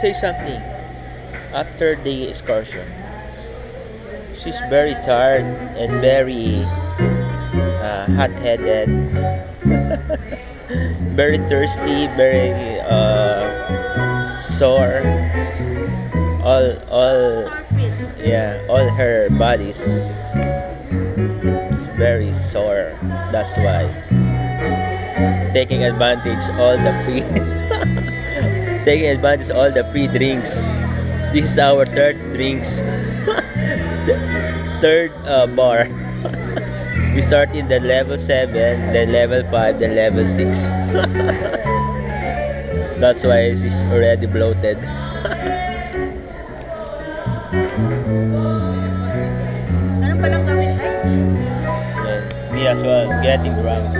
say something after the excursion. She's very tired and very hot-headed, very thirsty, very sore. All yeah, all her bodies is very sore. That's why taking advantage all the free taking advantage all the free drinks. This is our third drinks. The third bar. We start in the level 7, then level 5, then level 6. That's why she's already bloated. Ano palang gawin lunch? Yeah, me as well, getting drunk.